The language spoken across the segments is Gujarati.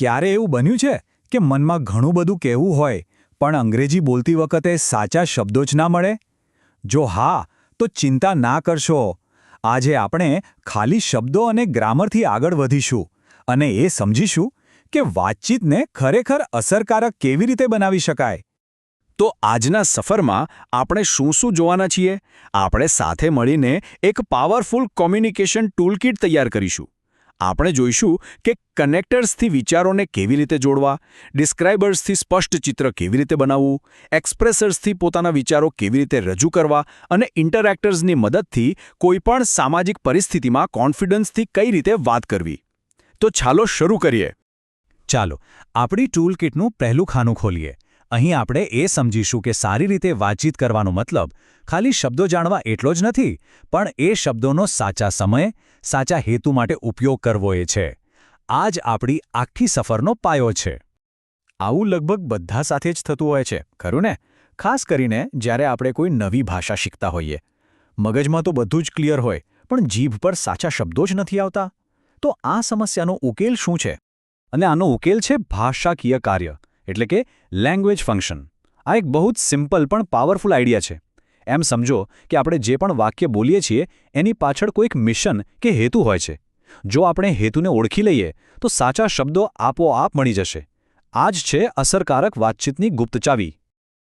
ક્યારે એવું બન્યું છે કે મનમાં ઘણું બધું કહેવું હોય પણ અંગ્રેજી બોલતી વખતે સાચા શબ્દો જ ના મળે? જો હા, તો ચિંતા ના કરશો. આજે આપણે ખાલી શબ્દો અને ગ્રામરથી આગળ વધીશું અને એ સમજીશું કે વાતચીતને ખરેખર અસરકારક કેવી રીતે બનાવી શકાય. તો આજના સફરમાં આપણે શું જોવાના છીએ? આપણે સાથે મળીને એક પાવરફુલ કોમ્યુનિકેશન ટૂલકિટ તૈયાર કરીશું. આપણે જોઈશું કે કનેક્ટર્સથી વિચારોને કેવી રીતે જોડવા, ડિસ્ક્રાઇબર્સથી સ્પષ્ટ ચિત્ર કેવી રીતે બનાવવું, એક્સપ્રેસર્સથી પોતાના વિચારો કેવી રીતે રજૂ કરવા અને ઇન્ટરેક્ટર્સની મદદથી કોઈપણ સામાજિક પરિસ્થિતિમાં કોન્ફિડન્સથી કઈ રીતે વાત કરવી. તો ચાલો શરૂ કરીએ. ચાલો, આપણી ટૂલ કિટનું પહેલું ખાનું ખોલીએ. અહીં આપણે એ સમજીશું કે સારી રીતે વાતચીત કરવાનો મતલબ ખાલી શબ્દો જાણવા એટલો જ નથી, પણ એ શબ્દોનો સાચા સમયે, સાચા હેતુ માટે ઉપયોગ કરવો એ છે. આ જ આપણી આખી સફરનો પાયો છે. આવું લગભગ બધા સાથે જ થતું હોય છે, ખરું ને? ખાસ કરીને જ્યારે આપણે કોઈ નવી ભાષા શીખતા હોઈએ. મગજમાં તો બધું જ ક્લિયર હોય, પણ જીભ પર સાચા શબ્દો જ નથી આવતા. તો આ સમસ્યાનો ઉકેલ શું છે? અને આનો ઉકેલ છે ભાષાકીય કાર્ય, એટલે કે લેંગ્વેજ ફંક્શન. આ એક બહુ જ સિમ્પલ પણ પાવરફુલ આઈડિયા છે. એમ સમજો કે આપણે જે પણ વાક્ય બોલીએ છીએ એની પાછળ કોઈક મિશન કે હેતુ હોય છે. જો આપણે હેતુને ઓળખી લઈએ તો સાચા શબ્દો આપોઆપ મળી જશે. આ જ છે અસરકારક વાતચીતની ગુપ્ત ચાવી.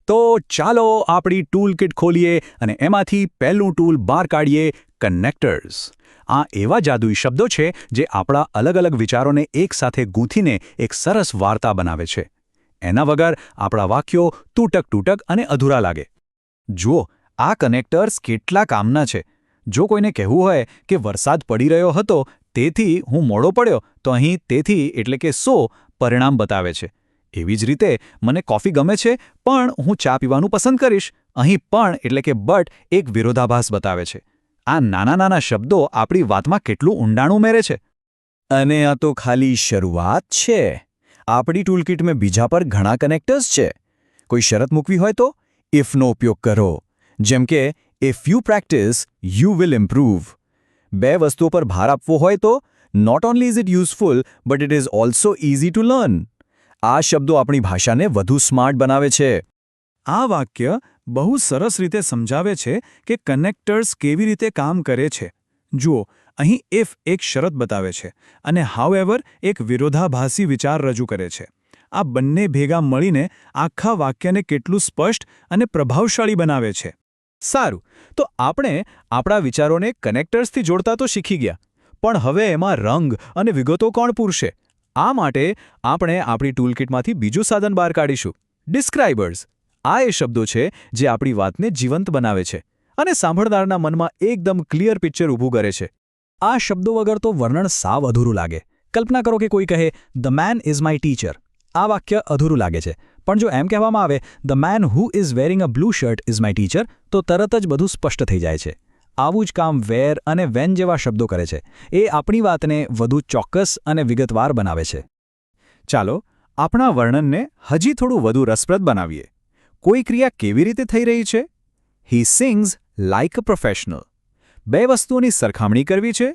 તો ચાલો આપણી ટૂલ કિટ ખોલીએ અને એમાંથી પહેલું ટૂલ બહાર કાઢીએ: કનેક્ટર્સ. આ એવા જાદુઈ શબ્દો છે જે આપણા અલગ અલગ વિચારોને એકસાથે ગૂંથીને એક સરસ વાર્તા બનાવે છે. એના વગર આપણા વાક્યો તૂટક અને અધૂરા લાગે. જુઓ, આ કનેક્ટર્સ કેટલા કામના છે. જો કોઈને કહેવું હોય કે વરસાદ પડી રહ્યો હતો તેથી હું મોડો પડ્યો, તો અહીં તેથી એટલે કે સો પરિણામ બતાવે છે. એવી જ રીતે મને કોફી ગમે છે પણ હું ચા પીવાનું પસંદ કરીશ, અહીં પણ એટલે કે બટ એક વિરોધાભાસ બતાવે છે. આ નાના શબ્દો આપણી વાતમાં કેટલું ઊંડાણ ઉમેરે છે. અને આ તો ખાલી શરૂઆત છે. આપણી ટૂલકિટમાં બીજા પર ઘણા કનેક્ટર્સ છે. કોઈ શરત મૂકવી હોય તો ઇફનો ઉપયોગ કરો. જેમ કે if you practice you will improve. બે વસ્તુઓ પર ભાર આપવો હોય તો not only is it useful but it is also easy to learn. આ શબ્દો આપણી ભાષાને વધુ સ્માર્ટ બનાવે છે. આ વાક્ય બહુ સરસ રીતે સમજાવે છે કે કનેક્ટર્સ કેવી રીતે કામ કરે છે. જુઓ, અહીં ઇફ એક શરત બતાવે છે અને હાઉએવર એક વિરોધાભાસી વિચાર રજૂ કરે છે. આ બંને ભેગા મળીને આખા વાક્યને કેટલું સ્પષ્ટ અને પ્રભાવશાળી બનાવે છે. સારું, તો આપણે આપણા વિચારોને કનેક્ટર્સથી જોડતા તો શીખી ગયા, પણ હવે એમાં રંગ અને વિગતો કોણ પૂરશે? આ માટે આપણે આપણી ટૂલકિટમાંથી બીજું સાધન બહાર કાઢીશું: ડિસ્ક્રાઇબર્સ. આ એ શબ્દો છે જે આપણી વાતને જીવંત બનાવે છે અને સાંભળનારના મનમાં એકદમ ક્લિયર પિક્ચર ઊભું કરે છે. આ શબ્દો વગર તો વર્ણન સાવ અધૂરું લાગે. કલ્પના કરો કે કોઈ કહે, "the main is my teacher." આ વાક્ય અધૂરું લાગે છે. પણ જો એમ કહેવામાં આવે, "the man who is wearing a blue shirt is my teacher," તો તરત જ બધું સ્પષ્ટ થઈ જાય છે. આવું જ કામ વેર અને વેન જેવા શબ્દો કરે છે. એ આપણી વાતને વધુ ચોક્કસ અને વિગતવાર બનાવે છે. ચાલો, આપણા વર્ણનને હજી થોડું વધુ રસપ્રદ બનાવીએ. કોઈ ક્રિયા કેવી રીતે થઈ રહી છે? He sings like a professional. બે વસ્તુઓની સરખામણી કરવી છે.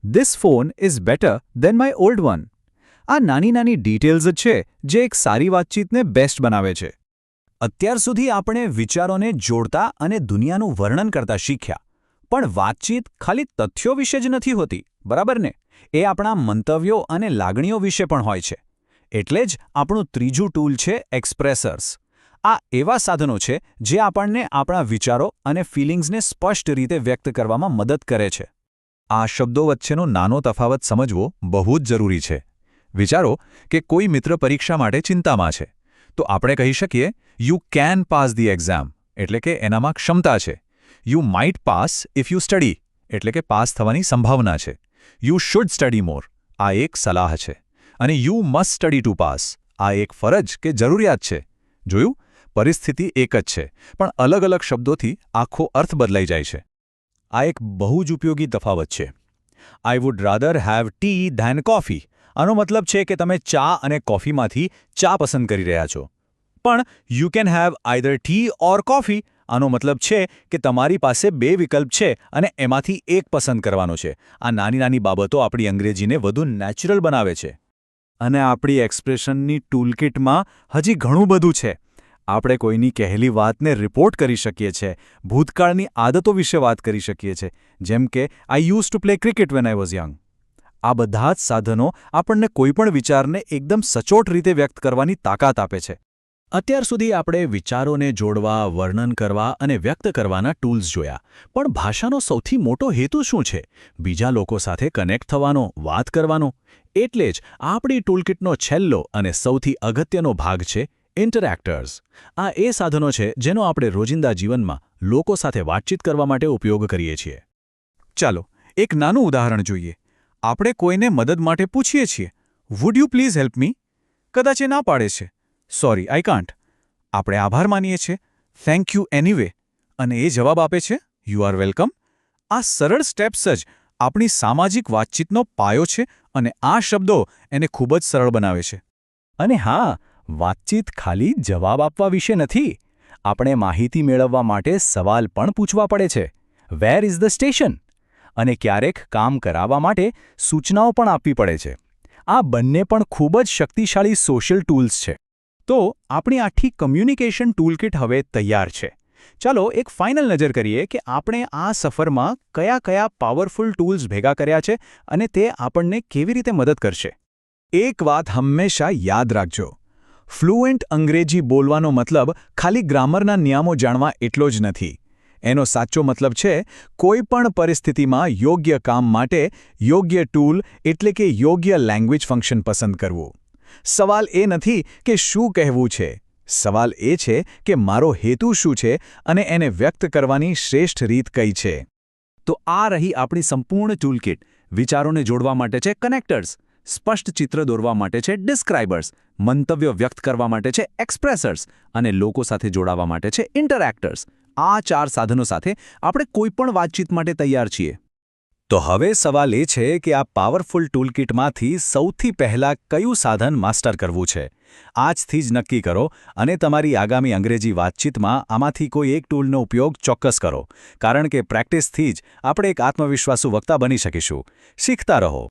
This phone is better than my old one. આ નાની ડિટેલ્સ જ છે જે એક સારી વાતચીતને બેસ્ટ બનાવે છે. અત્યાર સુધી આપણે વિચારોને જોડતા અને દુનિયાનું વર્ણન કરતા શીખ્યા. પણ વાતચીત ખાલી તથ્યો વિશે જ નથી હોતી, બરાબર ને? એ આપણા મંતવ્યો અને લાગણીઓ વિશે પણ હોય છે. એટલે જ આપણું ત્રીજું ટૂલ છે એક્સપ્રેસર્સ. આ એવા સાધનો છે જે આપણને આપણા વિચારો અને ફિલિંગ્સને સ્પષ્ટ રીતે વ્યક્ત કરવામાં મદદ કરે છે. આ શબ્દો વચ્ચેનો નાનો તફાવત સમજવો બહુ જ જરૂરી છે. વિચારો કે કોઈ મિત્ર પરીક્ષા માટે ચિંતામાં છે, તો આપણે કહી શકીએ, "you can pass the exam," એટલે કે એનામાં ક્ષમતા છે. "You might pass if you study," એટલે કે પાસ થવાની સંભાવના છે. "યુ શુડ સ્ટડી મોર," આ એક સલાહ છે. અને "you must study to pass," આ એક ફરજ કે જરૂરિયાત છે. જોયું? પરિસ્થિતિ એક જ છે, પણ અલગ શબ્દોથી આખો અર્થ બદલાઈ જાય છે. આ એક બહુ જ ઉપયોગી તફાવત છે. I would rather have tea than coffee. આનો મતલબ છે કે તમે ચા અને કોફીમાંથી ચા પસંદ કરી રહ્યા છો. પણ you can have either T or coffee. આનો મતલબ છે કે તમારી પાસે બે વિકલ્પ છે અને એમાંથી એક પસંદ કરવાનો છે. આ નાની બાબતો આપણી અંગ્રેજીને વધુ નેચરલ બનાવે છે. અને આપણી એક્સપ્રેશનની ટૂલકિટમાં હજી ઘણું બધું છે. આપણે કોઈની કહેલી વાતને રિપોર્ટ કરી શકીએ છીએ, ભૂતકાળની આદતો વિશે વાત કરી શકીએ છીએ, જેમ કે I use to play cricket when I was young. આ બધા જ સાધનો આપણને કોઈપણ વિચારને એકદમ સચોટ રીતે વ્યક્ત કરવાની તાકાત આપે છે. અત્યાર સુધી આપણે વિચારોને જોડવા, વર્ણન કરવા અને વ્યક્ત કરવાના ટૂલ્સ જોયા. પણ ભાષાનો સૌથી મોટો હેતુ શું છે? બીજા લોકો સાથે કનેક્ટ થવાનો, વાત કરવાનો. એટલે જ આપણી ટૂલકિટનો છેલ્લો અને સૌથી અગત્યનો ભાગ છે ઇન્ટરેક્ટર્સ. આ એ સાધનો છે જેનો આપણે રોજિંદા જીવનમાં લોકો સાથે વાતચીત કરવા માટે ઉપયોગ કરીએ છીએ. ચાલો એક નાનું ઉદાહરણ જોઈએ. આપણે કોઈને મદદ માટે પૂછીએ છીએ, would you please help me? કદાચ એ ના પાડે છે, સોરી આઈ કાન્ટ. આપણે આભાર માનીએ છીએ, થેન્ક યુ એનીવે, અને એ જવાબ આપે છે, યુ આર વેલકમ. આ સરળ સ્ટેપ્સ જ આપણી સામાજિક વાતચીતનો પાયો છે અને આ શબ્દો એને ખૂબ જ સરળ બનાવે છે. અને હા, વાતચીત ખાલી જવાબ આપવા વિશે નથી. આપણે માહિતી મેળવવા માટે સવાલ પણ પૂછવા પડે છે. Where is the station? અને ક્યારેક કામ કરાવવા માટે સૂચનાઓ પણ આપવી પડે છે. આ બંને પણ ખૂબ જ શક્તિશાળી સોશિયલ ટૂલ્સ છે. તો આપણી આખી કમ્યુનિકેશન ટૂલકિટ હવે તૈયાર છે. ચાલો એક ફાઇનલ નજર કરીએ કે આપણે આ સફરમાં કયા પાવરફુલ ટૂલ્સ ભેગા કર્યા છે અને તે આપણને કેવી રીતે મદદ કરશે. એક વાત હંમેશા યાદ રાખજો. ફ્લુએન્ટ અંગ્રેજી બોલવાનો મતલબ ખાલી ગ્રામરના નિયમો જાણવા એટલો જ નથી. એનો સાચો મતલબ છે કોઈ પણ પરિસ્થિતિમાં યોગ્ય કામ માટે યોગ્ય ટૂલ એટલે કે યોગ્ય લેંગ્વેજ ફંક્શન પસંદ કરવું. સવાલ એ નથી કે શું કહેવું છે. સવાલ એ છે કે મારો હેતુ શું છે અને એને વ્યક્ત કરવાની શ્રેષ્ઠ રીત કઈ છે. તો આ રહી આપણી સંપૂર્ણ ટૂલકિટ. વિચારોને જોડવા માટે છે કનેક્ટર્સ, સ્પષ્ટ ચિત્ર દોરવા માટે છે ડિસ્ક્રાઇબર્સ, મંતવ્યો વ્યક્ત કરવા માટે છે એક્સપ્રેસર્સ અને લોકો સાથે જોડાવા માટે છે ઇન્ટરેક્ટર્સ. આ 4 સાધનો સાથે આપણે કોઈપણ વાતચીત માટે તૈયાર છીએ. તો હવે સવાલ એ છે કે આ પાવરફુલ ટૂલકિટમાંથી સૌથી પહેલાં કયું સાધન માસ્ટર કરવું છે. આજથી જ નક્કી કરો અને તમારી આગામી અંગ્રેજી વાતચીતમાં આમાંથી કોઈ એક ટૂલનો ઉપયોગ ચોક્કસ કરો. કારણ કે પ્રેક્ટિસથી જ આપણે એક આત્મવિશ્વાસુ વક્તા બની શકીશું. શીખતા રહો.